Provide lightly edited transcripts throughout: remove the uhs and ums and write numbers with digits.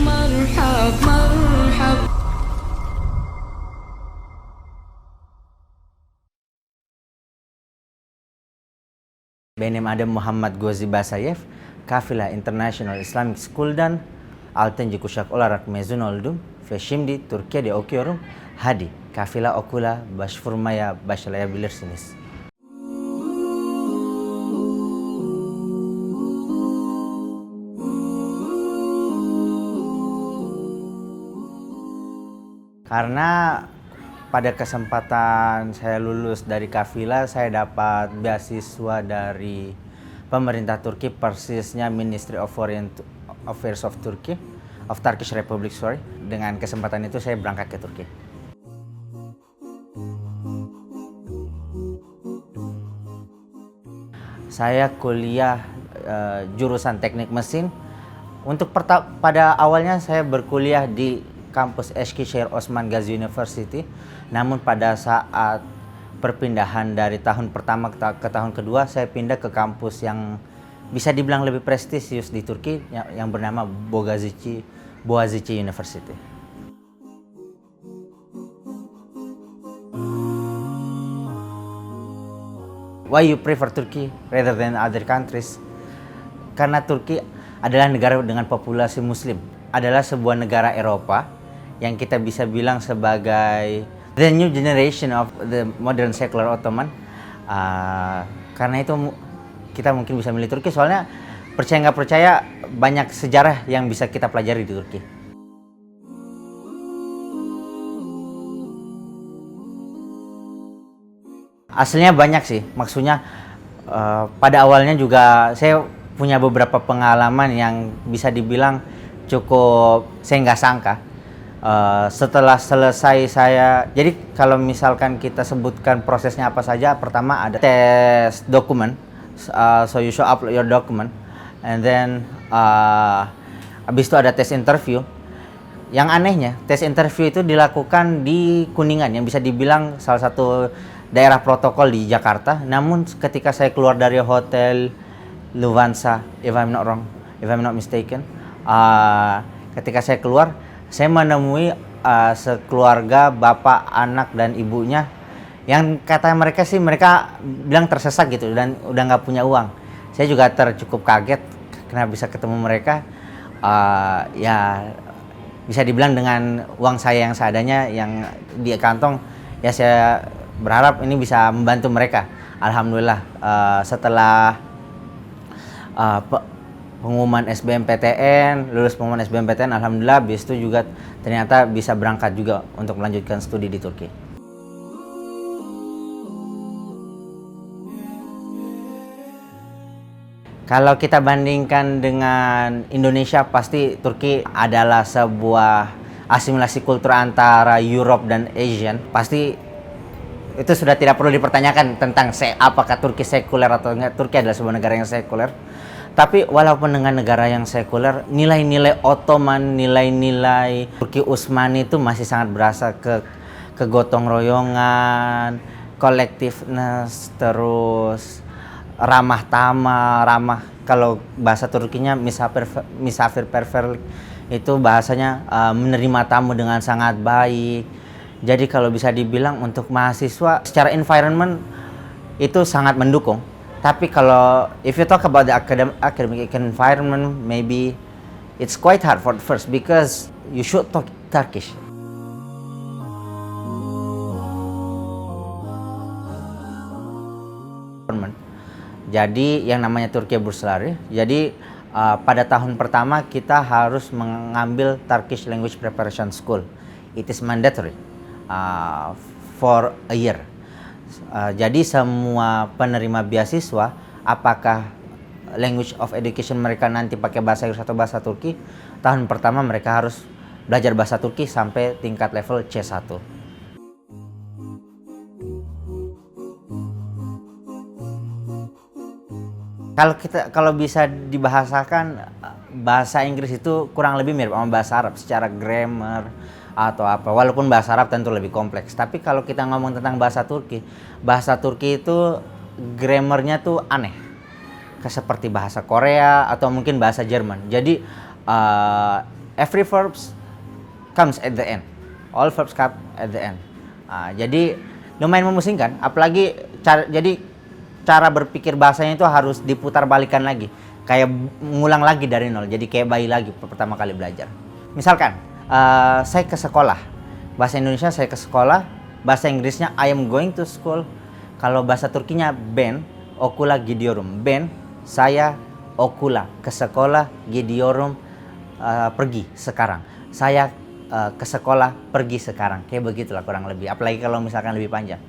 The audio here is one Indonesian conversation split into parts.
مرحب مرحب. Benim Adam Muhammad Gozi Basayev, Kafilah International Islamic School'dan Altenci kuşak olarak mezun oldum ve şimdi Türkiye'de okuyorum. Hadi kafilah okula başvurmaya başlayabilirsiniz. Karena pada kesempatan saya lulus dari kafilah, saya dapat beasiswa dari pemerintah Turki, persisnya Ministry of Foreign Affairs of Turkey, of Turkish Republic, sorry. Dengan kesempatan itu saya berangkat ke Turki. Saya kuliah jurusan teknik mesin. Untuk pada awalnya saya berkuliah di kampus Eskişehir Osman Gazi University. Namun pada saat perpindahan dari tahun pertama ke tahun kedua, saya pindah ke kampus yang bisa dibilang lebih prestisius di Turki yang bernama Boğaziçi University. Why you prefer Turkey rather than other countries? Karena Turki adalah negara dengan populasi muslim, adalah sebuah negara Eropa yang kita bisa bilang sebagai the new generation of the modern secular Ottoman. Karena itu kita mungkin bisa milih Turki, soalnya percaya nggak percaya banyak sejarah yang bisa kita pelajari di Turki. Aslinya banyak sih, maksudnya pada awalnya juga saya punya beberapa pengalaman yang bisa dibilang cukup saya nggak sangka. Setelah selesai jadi kalau misalkan kita sebutkan prosesnya apa saja, pertama ada tes dokumen, so you show upload your document, and then habis itu ada tes interview. Yang anehnya, tes interview itu dilakukan di Kuningan, yang bisa dibilang salah satu daerah protokol di Jakarta. Namun ketika saya keluar dari hotel Lufthansa, if I'm not mistaken, ketika saya keluar, saya menemui sekeluarga bapak, anak, dan ibunya yang kata mereka sih mereka bilang tersesat gitu dan udah nggak punya uang. Saya juga cukup kaget karena bisa ketemu mereka. Ya bisa dibilang dengan uang saya yang seadanya yang di kantong, ya saya berharap ini bisa membantu mereka. Alhamdulillah setelah pengumuman SBMPTN, lulus pengumuman SBMPTN, alhamdulillah habis itu juga ternyata bisa berangkat juga untuk melanjutkan studi di Turki. Kalau kita bandingkan dengan Indonesia, pasti Turki adalah sebuah asimilasi kultur antara Europe dan Asian. Pasti itu sudah tidak perlu dipertanyakan tentang apakah Turki sekuler atau enggak. Turki adalah sebuah negara yang sekuler. Tapi walaupun dengan negara yang sekuler, nilai-nilai Ottoman, nilai-nilai Turki Utsmani itu masih sangat berasa ke gotong royongan, collectiveness, terus ramah tamah, kalau bahasa Turkinya misafir perverlik, itu bahasanya menerima tamu dengan sangat baik. Jadi kalau bisa dibilang untuk mahasiswa secara environment itu sangat mendukung. Tapi kalau if you talk about the academic environment, maybe it's quite hard for the first because you should talk Turkish. Jadi yang namanya Turkiye Burslari. Jadi pada tahun pertama kita harus mengambil Turkish Language Preparation School. It is mandatory for a year. Jadi semua penerima beasiswa, apakah language of education mereka nanti pakai bahasa Inggris atau bahasa Turki, tahun pertama mereka harus belajar bahasa Turki sampai tingkat level C1. Kalau bisa dibahasakan, bahasa Inggris itu kurang lebih mirip sama bahasa Arab secara grammar atau apa. Walaupun bahasa Arab tentu lebih kompleks. Tapi kalau kita ngomong tentang bahasa Turki itu grammarnya tuh aneh. Seperti bahasa Korea atau mungkin bahasa Jerman. Jadi every verbs comes at the end. All verbs come at the end. Jadi lumayan memusingkan, apalagi cara berpikir bahasanya itu harus diputar balikan lagi, kayak ngulang lagi dari nol, jadi kayak bayi lagi pertama kali belajar. Misalkan saya ke sekolah, bahasa Indonesia saya ke sekolah, bahasa Inggrisnya I am going to school. Kalau bahasa Turkinya ben okula gidiyorum. Ben, saya, okula, ke sekolah, gidiyorum, pergi sekarang. Saya ke sekolah, pergi sekarang. Kayak begitulah kurang lebih. Apalagi kalau misalkan lebih panjang.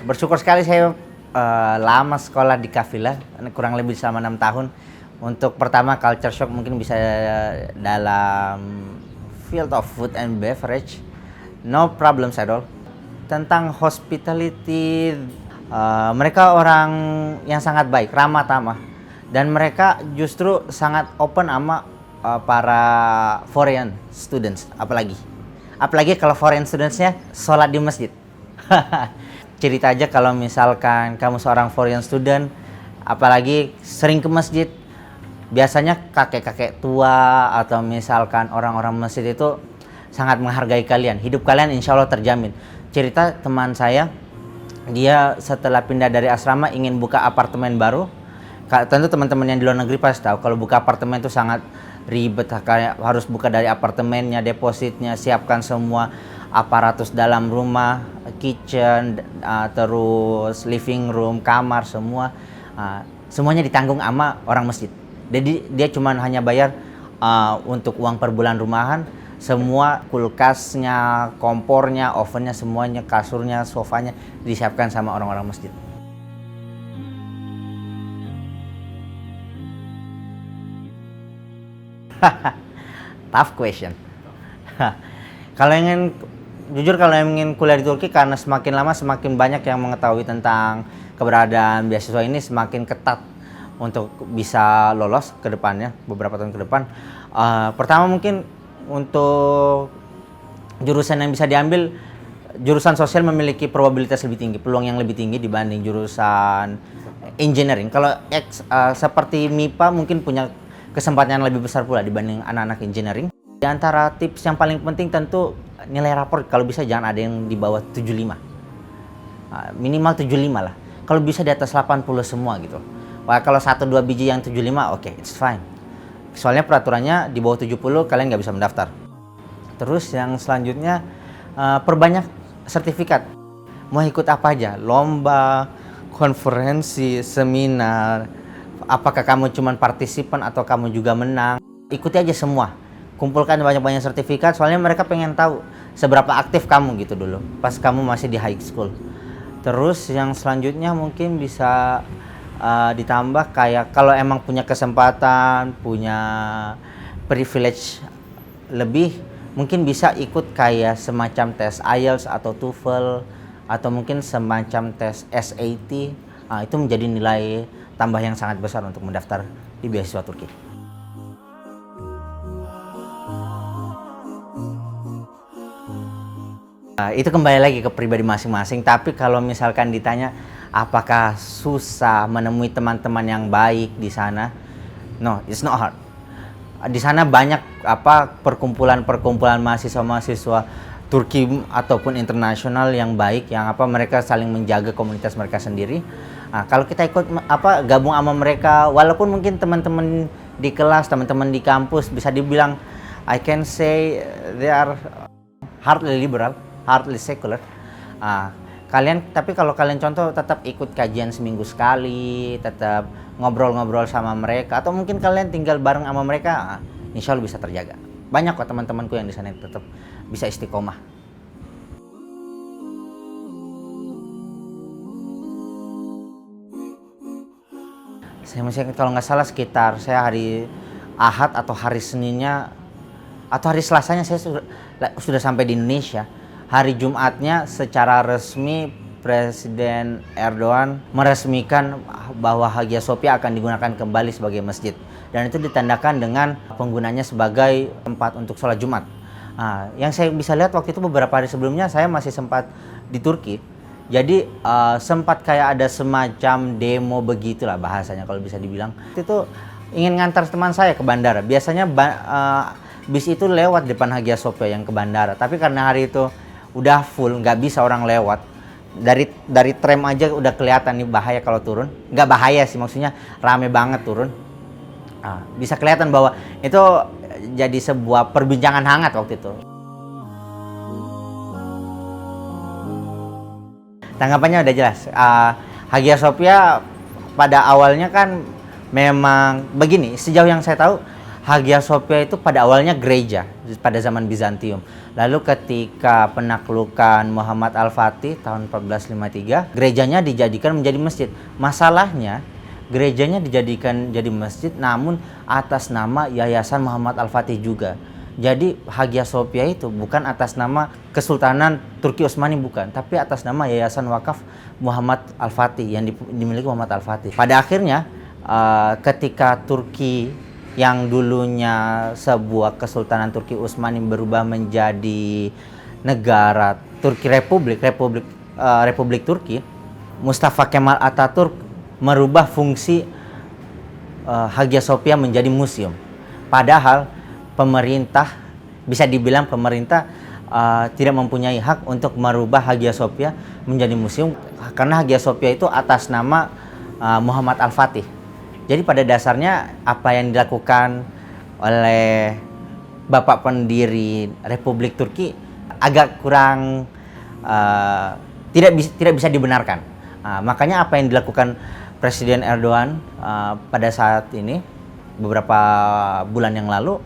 Bersyukur sekali saya lama sekolah di Kafila, kurang lebih selama 6 tahun. Untuk pertama culture shock mungkin bisa dalam field of food and beverage, no problems at all. Tentang hospitality, mereka orang yang sangat baik, ramah tamah, dan mereka justru sangat open sama para foreign students, apalagi kalau foreign studentsnya sholat di masjid. Cerita aja kalau misalkan kamu seorang foreign student, apalagi sering ke masjid, biasanya kakek-kakek tua atau misalkan orang-orang masjid itu sangat menghargai kalian. Hidup kalian insya Allah terjamin. Cerita teman saya, dia setelah pindah dari asrama ingin buka apartemen baru. Tentu teman-teman yang di luar negeri pasti tahu kalau buka apartemen itu sangat ribet, kayak harus buka dari apartemennya, depositnya, siapkan semua aparatus dalam rumah, kitchen, terus living room, kamar, semuanya ditanggung sama orang masjid. Jadi dia cuma hanya bayar untuk uang per bulan rumahan, semua kulkasnya, kompornya, ovennya, semuanya, kasurnya, sofanya disiapkan sama orang-orang masjid. Tough question. Kalau ingin kuliah di Turki, karena semakin lama semakin banyak yang mengetahui tentang keberadaan beasiswa ini, semakin ketat untuk bisa lolos ke depannya, beberapa tahun ke depan. Pertama mungkin untuk jurusan yang bisa diambil, jurusan sosial memiliki probabilitas lebih tinggi, peluang yang lebih tinggi dibanding jurusan engineering. Kalau seperti MIPA mungkin punya kesempatan yang lebih besar pula dibanding anak-anak engineering. Di antara tips yang paling penting tentu nilai raport, kalau bisa jangan ada yang di bawah 75. Minimal 75 lah. Kalau bisa di atas 80 semua gitu. Wah, kalau 1-2 biji yang 75, oke, it's fine. Soalnya peraturannya di bawah 70 kalian nggak bisa mendaftar. Terus yang selanjutnya, perbanyak sertifikat. Mau ikut apa aja, lomba, konferensi, seminar, apakah kamu cuma partisipan atau kamu juga menang, ikuti aja semua. Kumpulkan banyak-banyak sertifikat, soalnya mereka pengen tahu seberapa aktif kamu gitu dulu, pas kamu masih di high school. Terus yang selanjutnya mungkin bisa ditambah kayak kalau emang punya kesempatan, punya privilege lebih, mungkin bisa ikut kayak semacam tes IELTS atau TOEFL, atau mungkin semacam tes SAT. Itu menjadi nilai tambah yang sangat besar untuk mendaftar di beasiswa Turki. Itu kembali lagi ke pribadi masing-masing, tapi kalau misalkan ditanya apakah susah menemui teman-teman yang baik di sana? No, it's not hard. Di sana banyak perkumpulan-perkumpulan mahasiswa-mahasiswa Turki ataupun internasional yang baik, yang mereka saling menjaga komunitas mereka sendiri. Kalau kita ikut gabung sama mereka, walaupun mungkin teman-teman di kelas, teman-teman di kampus bisa dibilang I can say they are hardly liberal, hardly secular. Tapi kalau kalian contoh tetap ikut kajian seminggu sekali, tetap ngobrol-ngobrol sama mereka, atau mungkin kalian tinggal bareng sama mereka, insya Allah bisa terjaga. Banyak kok teman-temanku yang di sana tetap bisa istiqomah. Saya masih kalau nggak salah sekitar saya hari Ahad atau hari Seninnya atau hari Selasanya saya sudah sampai di Indonesia. Hari Jumatnya secara resmi Presiden Erdogan meresmikan bahwa Hagia Sophia akan digunakan kembali sebagai masjid, dan itu ditandakan dengan penggunanya sebagai tempat untuk sholat Jumat. Yang saya bisa lihat waktu itu beberapa hari sebelumnya saya masih sempat di Turki. Jadi sempat kayak ada semacam demo begitulah bahasanya kalau bisa dibilang. Itu ingin ngantar teman saya ke bandara. Biasanya bis itu lewat depan Hagia Sophia yang ke bandara. Tapi karena hari itu udah full, nggak bisa orang lewat. Dari tram aja udah kelihatan nih bahaya kalau turun. Nggak bahaya sih, maksudnya rame banget turun. Bisa kelihatan bahwa itu jadi sebuah perbincangan hangat waktu itu. Tanggapannya udah jelas. Hagia Sophia pada awalnya kan memang begini, sejauh yang saya tahu Hagia Sophia itu pada awalnya gereja pada zaman Bizantium. Lalu ketika penaklukan Muhammad Al-Fatih tahun 1453, gerejanya dijadikan menjadi masjid. Masalahnya gerejanya dijadikan jadi masjid namun atas nama Yayasan Muhammad Al-Fatih juga. Jadi Hagia Sophia itu bukan atas nama Kesultanan Turki Utsmani, bukan, tapi atas nama Yayasan Wakaf Muhammad Al-Fatih yang dimiliki Muhammad Al-Fatih. Pada akhirnya ketika Turki yang dulunya sebuah Kesultanan Turki Utsmani berubah menjadi negara Turki Republik Turki, Mustafa Kemal Atatürk merubah fungsi Hagia Sophia menjadi museum. Padahal pemerintah, bisa dibilang pemerintah tidak mempunyai hak untuk merubah Hagia Sophia menjadi museum karena Hagia Sophia itu atas nama Muhammad Al-Fatih. Jadi pada dasarnya apa yang dilakukan oleh Bapak pendiri Republik Turki agak kurang tidak bisa dibenarkan. Makanya apa yang dilakukan Presiden Erdogan pada saat ini beberapa bulan yang lalu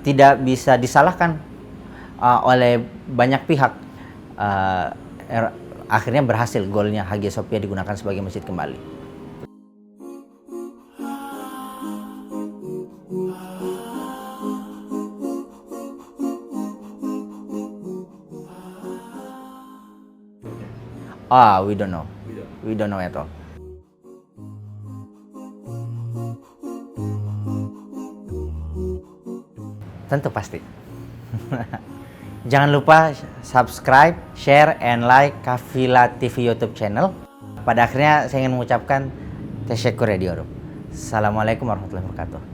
tidak bisa disalahkan oleh banyak pihak. Akhirnya berhasil, golnya Hagia Sophia digunakan sebagai masjid kembali. We don't know. We don't know at all. Tentu pasti. Jangan lupa subscribe, share, and like Kafila TV YouTube channel. Pada akhirnya saya ingin mengucapkan Teşekkür ediyorum. Assalamualaikum warahmatullahi wabarakatuh.